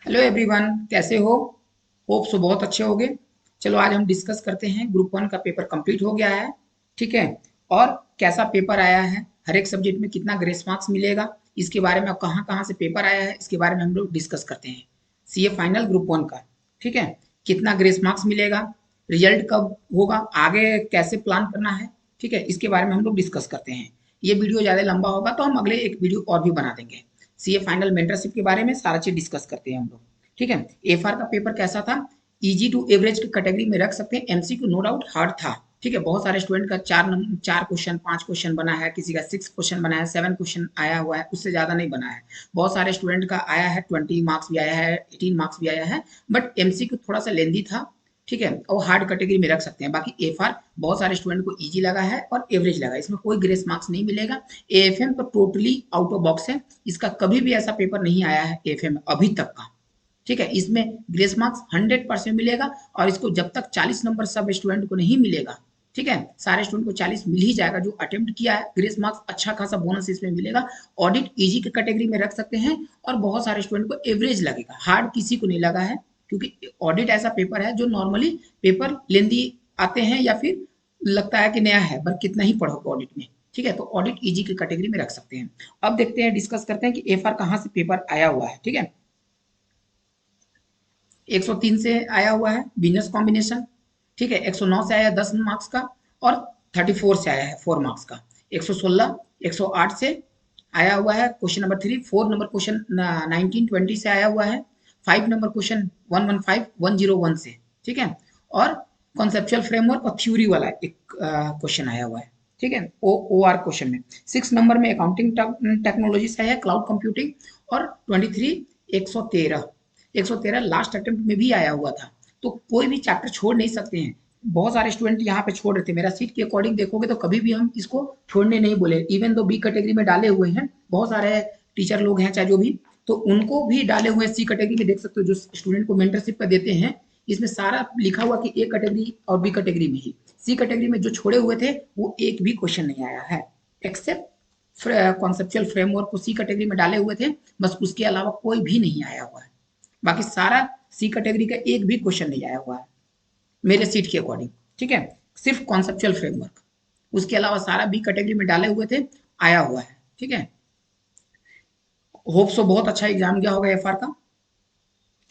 Hello everyone, कैसे हो? Hope so बहुत अच्छे होगे। चलो आज हम डिस्कस करते हैं। ग्रुप वन का पेपर कंप्लीट हो गया है, ठीक है। और कैसा पेपर आया है, हर एक सब्जेक्ट में कितना ग्रेस मार्क्स मिलेगा, इसके बारे में, कहाँ कहाँ से पेपर आया है, इसके बारे में हम लोग डिस्कस करते हैं। सीए फाइनल ग्रुप वन का, ठीक है। कितना ग्रेस मार्क्स मिलेगा, रिजल्ट कब होगा, आगे कैसे प्लान करना है, ठीक है, इसके बारे में हम लोग डिस्कस करते हैं। ये वीडियो ज़्यादा लंबा होगा तो हम अगले एक वीडियो और भी बना देंगे। सीए फाइनल मेंटरशिप के बारे में सारा चीज डिस्कस करते हैं हम लोग, ठीक है। एफआर का पेपर कैसा था, इजी टू एवरेज की कैटेगरी में रख सकते हैं। एमसीक्यू नो डाउट हार्ड था, ठीक है। बहुत सारे स्टूडेंट का चार क्वेश्चन, 5 क्वेश्चन बना है, किसी का 6 क्वेश्चन बना है, 7 क्वेश्चन आया हुआ है, उससे ज्यादा नहीं बना है। बहुत सारे स्टूडेंट का आया है 20 मार्क्स भी आया है, 18 मार्क्स भी आया है। बट एमसीक्यू थोड़ा सा लेंदी था, ठीक है, और हार्ड कैटेगरी में रख सकते हैं। बाकी एफआर बहुत सारे स्टूडेंट को इजी लगा है और एवरेज लगा है, इसमें कोई ग्रेस मार्क्स नहीं मिलेगा। एएफएम तो टोटली आउट ऑफ बॉक्स है, इसका कभी भी ऐसा पेपर नहीं आया है एएफएम अभी तक का, ठीक है। इसमें ग्रेस मार्क्स 100% मिलेगा और इसको जब तक 40 नंबर सब स्टूडेंट को नहीं मिलेगा, ठीक है, सारे स्टूडेंट को 40 मिल ही जाएगा जो अटेम्प्ट किया है। ग्रेस मार्क्स अच्छा खासा बोनस इसमें मिलेगा। ऑडिट इजी की कैटेगरी में रख सकते हैं और बहुत सारे स्टूडेंट को एवरेज लगेगा, हार्ड किसी को नहीं लगा है। क्योंकि ऑडिट ऐसा पेपर है जो नॉर्मली पेपर लेंदी आते हैं या फिर लगता है कि नया है, पर कितना ही पढ़ोगे ऑडिट में, ठीक है। तो ऑडिट इजी की कैटेगरी में रख सकते हैं। अब देखते हैं, डिस्कस करते हैं कि एफआर कहाँ से पेपर आया हुआ है, ठीक है। 103 से आया हुआ है बिजनेस कॉम्बिनेशन, ठीक है। 109 से आया 10 मार्क्स का और 34 से आया है 4 मार्क्स का। 116 108 से आया हुआ है क्वेश्चन नंबर 3। 4 नंबर क्वेश्चन 1920 से आया हुआ है। 5 नंबर क्वेश्चन 115 101 से, ठीक है। और कॉन्सेप्चुअल फ्रेमवर्क और थ्योरी वाला एक क्वेश्चन आया हुआ है, ठीक है, ओ आर क्वेश्चन में। 6 नंबर में अकाउंटिंग टेक्नोलॉजी से आया है, क्लाउड कंप्यूटिंग। और 23 113 लास्ट अटेम्प्ट में भी आया हुआ था। तो कोई भी चैप्टर छोड़ नहीं सकते हैं। बहुत सारे स्टूडेंट यहाँ पे छोड़ रहे थे, मेरा सीट के अकॉर्डिंग देखोगे तो कभी भी हम इसको छोड़ने नहीं बोले। इवन तो बी कैटेगरी में डाले हुए हैं बहुत सारे टीचर लोग हैं चाहे जो भी, तो उनको भी डाले हुए सी कैटेगरी में देख सकते हो, जो स्टूडेंट को मेंटरशिप का देते हैं। इसमें सारा लिखा हुआ कि ए कैटेगरी और बी कैटेगरी में ही। सी कैटेगरी में जो छोड़े हुए थे वो एक भी क्वेश्चन नहीं आया है, एक्सेप्ट कॉन्सेप्चुअल फ्रेमवर्क को सी कैटेगरी में डाले हुए थे, बस उसके अलावा कोई भी नहीं आया हुआ है। बाकी सारा सी कैटेगरी का एक भी क्वेश्चन नहीं आया हुआ है मेरे सीट के अकॉर्डिंग, ठीक है। सिर्फ कॉन्सेप्चुअल फ्रेमवर्क, उसके अलावा सारा बी कैटेगरी में डाले हुए थे, आया हुआ है, ठीक है। होप सो बहुत अच्छा एग्जाम गया होगा एफआर का,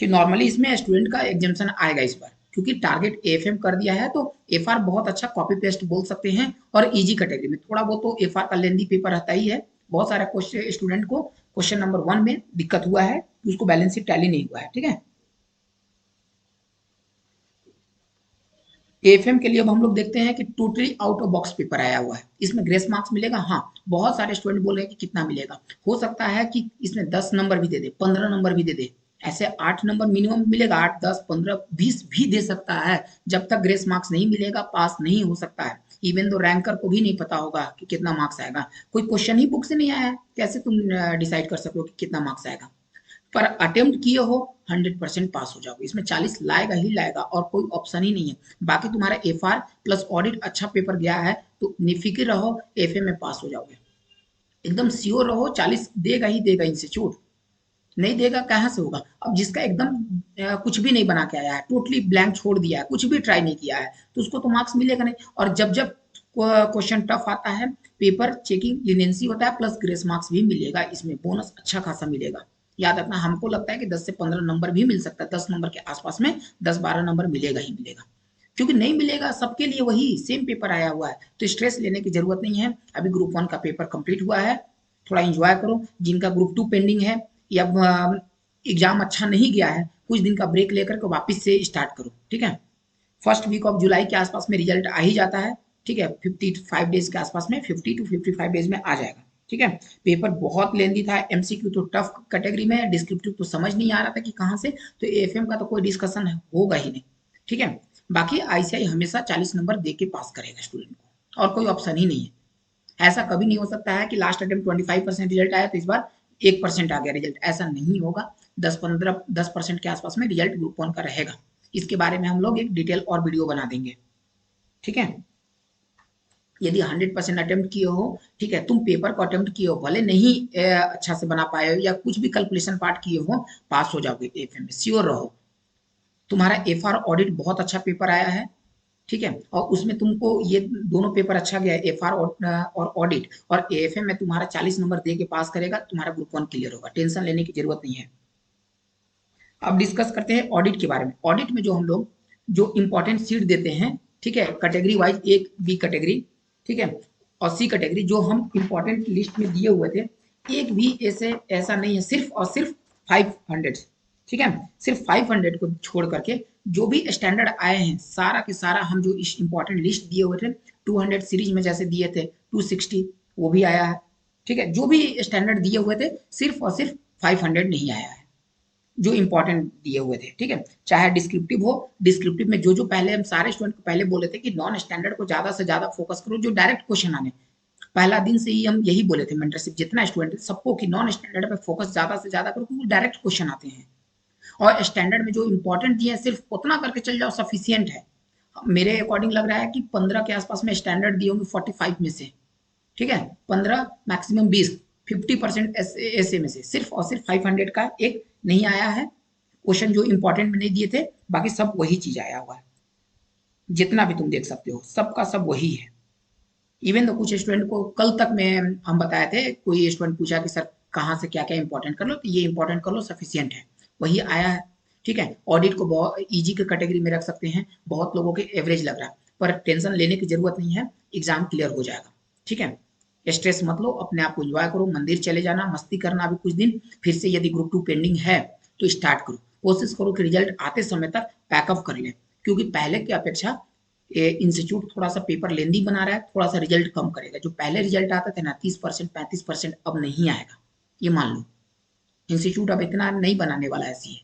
कि नॉर्मली इसमें स्टूडेंट का एग्जामेशन आएगा इस बार, क्योंकि टारगेट एएफएम कर दिया है। तो एफआर बहुत अच्छा कॉपी पेस्ट बोल सकते हैं। और इजी कैटेगरी में थोड़ा बहुत तो एफआर का लेंदी पेपर रहता ही है। बहुत सारे क्वेश्चन स्टूडेंट को क्वेश्चन नंबर 1 में दिक्कत हुआ है, उसको बैलेंस शीट टैली नहीं हुआ है, ठीक है। एएफएम के लिए अब हम लोग देखते हैं कि totally out of box paper आया हुआ है। इसमें ग्रेस मार्क्स मिलेगा, हाँ। बहुत सारे स्टूडेंट बोल रहे हैं कि कितना मिलेगा। हो सकता है कि इसमें 10 नंबर भी दे दे, 15 नंबर भी दे दे, ऐसे 8 नंबर मिनिमम मिलेगा। 8 10 15 20 भी दे सकता है। जब तक ग्रेस मार्क्स नहीं मिलेगा पास नहीं हो सकता है। इवन तो रैंकर को भी नहीं पता होगा कि कितना मार्क्स आएगा। कोई क्वेश्चन ही बुक से नहीं आया है, कैसे तुम डिसाइड कर सकते हो कि कितना मार्क्स आएगा। पर अटेम्प्ट किए हो 100% पास हो जाओगे। इसमें 40 लाएगा ही लाएगा और कोई ऑप्शन ही नहीं है। बाकी तुम्हारा एफआर प्लस ऑडिट अच्छा पेपर गया है तो निफिक्र रहो, एफए में पास हो जाओगे। एकदम श्योर रहो 40 देगा ही देगा इंस्टीट्यूट, नहीं देगा कहाँ से होगा। अब जिसका एकदम कुछ भी नहीं बना के आया है, टोटली ब्लैंक छोड़ दिया है, कुछ भी ट्राई नहीं किया है, तो उसको तो मार्क्स मिलेगा नहीं। और जब जब क्वेश्चन टफ आता है, पेपर चेकिंग लिनेंसी होता है, प्लस ग्रेस मार्क्स भी मिलेगा, इसमें बोनस अच्छा खासा मिलेगा। याद रखना, हमको लगता है कि 10 से 15 नंबर भी मिल सकता है, 10 नंबर के आसपास में 10 12 नंबर मिलेगा ही मिलेगा। क्योंकि नहीं मिलेगा सबके लिए वही सेम पेपर आया हुआ है, तो स्ट्रेस लेने की जरूरत नहीं है। अभी ग्रुप 1 का पेपर कंप्लीट हुआ है, थोड़ा एंजॉय करो। जिनका ग्रुप 2 पेंडिंग है या एग्जाम अच्छा नहीं गया है, कुछ दिन का ब्रेक लेकर के वापस से स्टार्ट करो, ठीक है। फर्स्ट वीक ऑफ जुलाई के आसपास में रिजल्ट आ ही जाता है, ठीक है। 55 डेज के आसपास में, 50 to 55 डेज में आ जाएगा, ठीक है। पेपर बहुत लेंदी था, एमसीक्यू तो टफ कैटेगरी में, डिस्क्रिप्टिव तो समझ नहीं आ रहा था कि कहाँ से, तो एएफएम का तो कोई डिस्कशन होगा ही नहीं, ठीक है। बाकी आईसीआई हमेशा 40 नंबर दे के पास करेगा स्टूडेंट को, और कोई ऑप्शन ही नहीं है। ऐसा कभी नहीं हो सकता है कि लास्ट अटेम्प्ट 25% रिजल्ट आया तो इस बार 1% आ गया रिजल्ट, ऐसा नहीं होगा। 10% के आसपास में रिजल्ट ग्रुप 1 का रहेगा। इसके बारे में हम लोग एक डिटेल और वीडियो बना देंगे, ठीक है। यदि 100% अटेम्प्ट किए हो, ठीक है, तुम पेपर को अटेम्प्ट किए हो, भले नहीं अच्छा से बना पाए हो या कुछ भी कैलकुलेशन पार्ट किए हो, पास हो जाओगे एफएम में, श्योर रहो। तुम्हारा एफआर ऑडिट बहुत अच्छा पेपर आया है, ठीक है, और उसमें तुमको ये दोनों पेपर अच्छा गया है, एफआर और ऑडिट, और एएफएम में तुम्हारा 40 नंबर दे के पास करेगा, तुम्हारा ग्रुप 1 क्लियर होगा, टेंशन लेने की जरूरत नहीं है। अब डिस्कस करते हैं ऑडिट के बारे में। ऑडिट में जो हम लोग जो इंपॉर्टेंट सीट देते हैं, ठीक है, कैटेगरी वाइज, एक बी कैटेगरी, ठीक है, और सी कैटेगरी, जो हम इंपॉर्टेंट लिस्ट में दिए हुए थे, एक भी ऐसे ऐसा नहीं है, सिर्फ और सिर्फ 500, ठीक है, सिर्फ 500 को छोड़ करके जो भी स्टैंडर्ड आए हैं, सारा के सारा हम जो इस इंपॉर्टेंट लिस्ट दिए हुए थे, 200 सीरीज में जैसे दिए थे 260, वो भी आया है, ठीक है, जो भी स्टैंडर्ड दिए हुए थे, सिर्फ और सिर्फ 500 नहीं आया है, जो इंपॉर्टेंट दिए हुए थे, ठीक है, चाहे डिस्क्रिप्टिव हो, डिस्क्रिप्टिव में जो जो पहले हम सारे स्टूडेंट को पहले बोले थे कि नॉन स्टैंडर्ड को ज्यादा से ज्यादा फोकस करो, जो डायरेक्ट क्वेश्चन आने, पहला दिन से ही हम यही बोले थे, मेंटरशिप जितना स्टूडेंट है सबको कि नॉन स्टैंडर्ड पे फोकस ज्यादा से ज्यादा करो, क्योंकि डायरेक्ट क्वेश्चन आते हैं, और स्टैंडर्ड में जो इंपॉर्टेंट दिए हैं सिर्फ उतना करके चल जाओ, सफिशियंट है। मेरे अकॉर्डिंग लग रहा है कि 15 के आसपास में स्टैंडर्ड दिए होंगे 45 में से, ठीक है, 15 मैक्सिमम 20, 50% ऐसे में से सिर्फ और सिर्फ 500 का एक नहीं आया है क्वेश्चन, जो इंपॉर्टेंट में नहीं दिए थे, बाकी सब वही चीज आया हुआ है, जितना भी तुम देख सकते हो सबका सब वही है। इवन तो कुछ स्टूडेंट को कल तक में हम बताए थे, कोई स्टूडेंट पूछा कि सर कहाँ से क्या क्या इंपॉर्टेंट कर लो, तो ये इंपॉर्टेंट कर लो, सफिशियंट है, वही आया है, ठीक है। ऑडिट को बहुत इजी के कैटेगरी में रख सकते हैं, बहुत लोगों के एवरेज लग रहा है, पर टेंशन लेने की जरूरत नहीं है, एग्जाम क्लियर हो जाएगा, ठीक है, स्ट्रेस मत लो, अपने आप को एंजॉय करो, मंदिर चले जाना, मस्ती करना अभी कुछ दिन, फिर से यदि ग्रुप 2 पेंडिंग है तो स्टार्ट करो, कोशिश करो कि रिजल्ट आते समय तक पैकअप कर ले, क्योंकि पहले की अपेक्षा इंस्टीट्यूट थोड़ा सा पेपर लेंदी बना रहा है, थोड़ा सा रिजल्ट कम करेगा, जो पहले रिजल्ट आता था ना 30% 35%, अब नहीं आएगा, ये मान लो, इंस्टीट्यूट अब इतना नहीं बनाने वाला, ऐसी है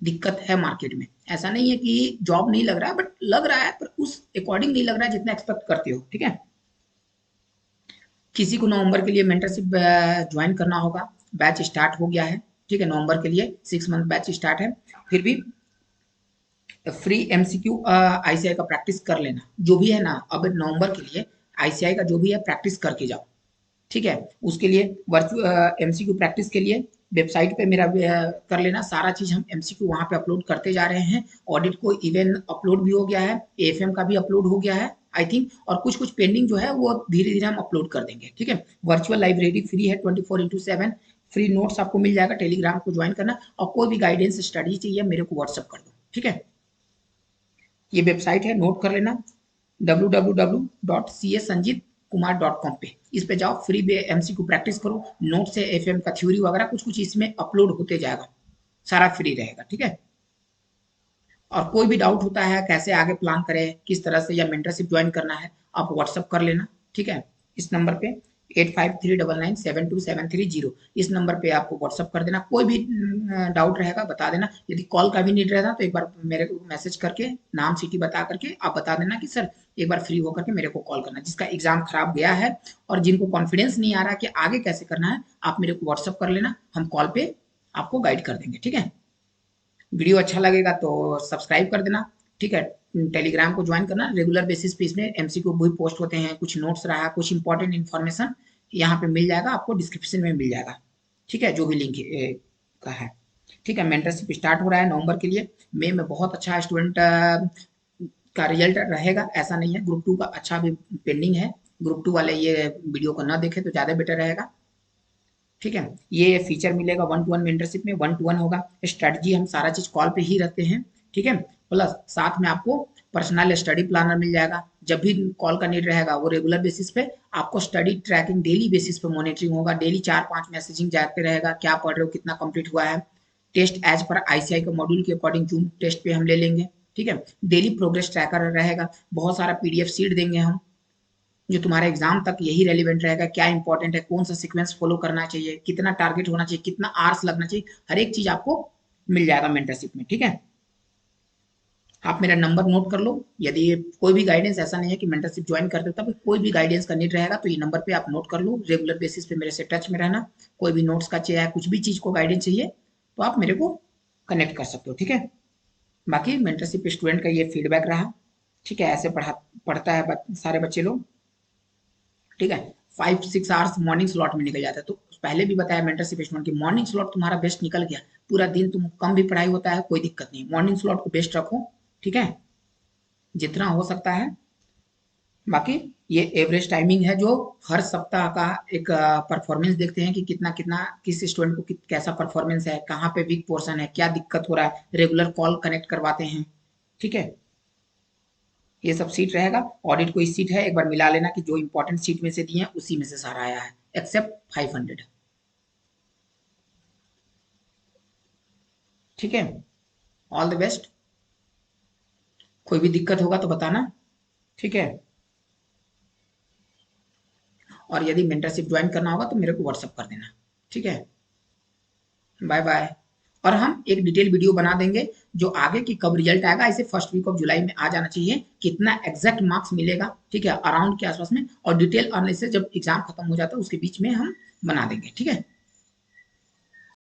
दिक्कत है मार्केट में, ऐसा नहीं है कि जॉब नहीं लग रहा है, बट लग रहा है, पर उस अकॉर्डिंग नहीं लग रहा है जितना एक्सपेक्ट करते हो, ठीक है। किसी को नवंबर के लिए मेंटरशिप ज्वाइन करना होगा, बैच स्टार्ट हो गया है, ठीक है, नवंबर के लिए 6 मंथ बैच स्टार्ट है, फिर भी फ्री एमसीक्यू आईसीआई का प्रैक्टिस कर लेना, जो भी है ना, अब नवंबर के लिए आईसीआई का जो भी है प्रैक्टिस करके जाओ, ठीक है, उसके लिए वर्चुअल एमसीक्यू प्रैक्टिस के लिए वेबसाइट पे मेरा कर लेना, सारा चीज हम एमसीक्यू वहां पे अपलोड करते जा रहे हैं, ऑडिट को इवन अपलोड भी हो गया है, एएफएम का भी अपलोड हो गया है आई थिंक, और कुछ कुछ पेंडिंग जो है वो धीरे धीरे हम अपलोड कर देंगे, ठीक है। वर्चुअल लाइब्रेरी फ्री है 24/7, फ्री नोट्स आपको मिल जाएगा, टेलीग्राम को ज्वाइन करना, और कोई भी गाइडेंस स्टडी चाहिए मेरे को व्हाट्सअप कर दो, ठीक है। ये वेबसाइट है, नोट कर लेना, www.casanjitkumar.com पे, इस पे जाओ, फ्री एमसीक्यू प्रैक्टिस करो, नोट से एफएम का थ्योरी वगैरह कुछ कुछ इसमें अपलोड होते जाएगा, सारा फ्री रहेगा, ठीक है। और कोई भी डाउट होता है कैसे आगे प्लान करें, किस तरह से या मेंटरशिप ज्वाइन करना है, आप व्हाट्सअप कर लेना, ठीक है, इस नंबर पे 8539972730, इस नंबर पे आपको व्हाट्सअप कर देना, कोई भी डाउट रहेगा बता देना, यदि कॉल का भी नीड रहता तो एक बार मेरे को मैसेज करके नाम सिटी बता करके आप बता देना कि सर एक बार फ्री होकर के मेरे को कॉल करना, जिसका एग्जाम खराब गया है और जिनको कॉन्फिडेंस नहीं आ रहा कि आगे कैसे करना है, आप मेरे को व्हाट्सअप कर लेना, हम कॉल पे आपको गाइड कर देंगे, ठीक है। वीडियो अच्छा लगेगा तो सब्सक्राइब कर देना, ठीक है, टेलीग्राम को ज्वाइन करना, रेगुलर बेसिस पे इसमें एमसीक्यू भी पोस्ट होते हैं, कुछ नोट्स रहा, कुछ इंपॉर्टेंट इन्फॉर्मेशन यहाँ पे मिल जाएगा, आपको डिस्क्रिप्शन में मिल जाएगा, ठीक है, जो भी लिंक का है, ठीक है। मेंटरशिप स्टार्ट हो रहा है नवंबर के लिए, मई में बहुत अच्छा स्टूडेंट का रिजल्ट रहेगा, ऐसा नहीं है, ग्रुप 2 का अच्छा भी पेंडिंग है, ग्रुप 2 वाले ये वीडियो को ना देखे तो ज़्यादा बेटर रहेगा, ठीक है। ये फीचर मिलेगा 1-to-1 मेंटरशिप में, 1-to-1 होगा, स्ट्रेटजी हम सारा चीज कॉल पे ही रखते हैं, ठीक है, प्लस साथ में आपको पर्सनल स्टडी प्लानर मिल जाएगा, जब भी कॉल का नीड रहेगा वो रेगुलर बेसिस पे आपको स्टडी ट्रैकिंग डेली बेसिस पे मॉनिटरिंग होगा, डेली 4-5 मैसेजिंग जाते रहेगा, क्या पढ़ रहे हो, कितना कंप्लीट हुआ है, टेस्ट एज पर आईसीआई के मॉड्यूल के अकॉर्डिंग जूम टेस्ट पे हम ले लेंगे, ठीक है, डेली प्रोग्रेस ट्रैकर रहेगा, बहुत सारा पीडीएफ सीट देंगे हम, जो तुम्हारे एग्जाम तक यही रेलिवेंट रहेगा, क्या इंपॉर्टेंट है, कौन सा सीक्वेंस फॉलो करना चाहिए, कितना टारगेट होना चाहिए, कितना आर्स लगना चाहिए, हर एक चीज आपको मिल जाएगा मेंटरशिप में, ठीक है। आप मेरा नंबर नोट कर लो, यदि कोई भी गाइडेंस, ऐसा नहीं है कि मेंटरशिप ज्वाइन करते हो तब कोई भी गाइडेंस का नीड रहेगा तो ये नंबर पे आप नोट कर लो, रेगुलर बेसिस पे मेरे से टच में रहना, कोई भी नोट्स का चाहिए, कुछ भी चीज को गाइडेंस चाहिए तो आप मेरे को कनेक्ट कर सकते हो, ठीक है। बाकी मेंटरशिप स्टूडेंट का ये फीडबैक रहा, ठीक है, ऐसे पढ़ता है सारे बच्चे लोग, ठीक है। 5-6 आवर्स मॉर्निंग स्लॉट में निकल जाता है। तो पहले भी बताया मेंटरशिप स्टूडेंट की मॉर्निंग स्लॉट तुम्हारा बेस्ट निकल गया, पूरा दिन तुम कम भी पढ़ाई होता है कोई दिक्कत नहीं, मॉर्निंग स्लॉट को बेस्ट रखो, ठीक है, जितना हो सकता है। बाकी ये एवरेज टाइमिंग है जो हर सप्ताह का एक परफॉर्मेंस देखते हैं कि कितना कितना किस स्टूडेंट को कैसा परफॉर्मेंस है, कहाँ पे वीक पोर्शन है, क्या दिक्कत हो रहा है, रेगुलर कॉल कनेक्ट करवाते हैं, ठीक है। ये सब सीट रहेगा। ऑडिट कोई सीट है एक बार मिला लेना कि जो इंपॉर्टेंट सीट में से दिए हैं उसी में से सारा आया है, एक्सेप्ट 500, ठीक है। All the best. कोई भी दिक्कत होगा तो बताना, ठीक है। और यदि मेंटरशिप ज्वाइन करना होगा तो मेरे को व्हाट्सअप कर देना, ठीक है। Bye bye. और हम एक डिटेल वीडियो बना देंगे जो आगे की कब रिजल्ट आएगा, इसे फर्स्ट वीक ऑफ जुलाई में आ जाना चाहिए, कितना एग्जैक्ट मार्क्स मिलेगा, ठीक है, अराउंड के आसपास में, और डिटेल एनालिसिस जब एग्जाम खत्म हो जाता है उसके बीच में हम बना देंगे, ठीक है।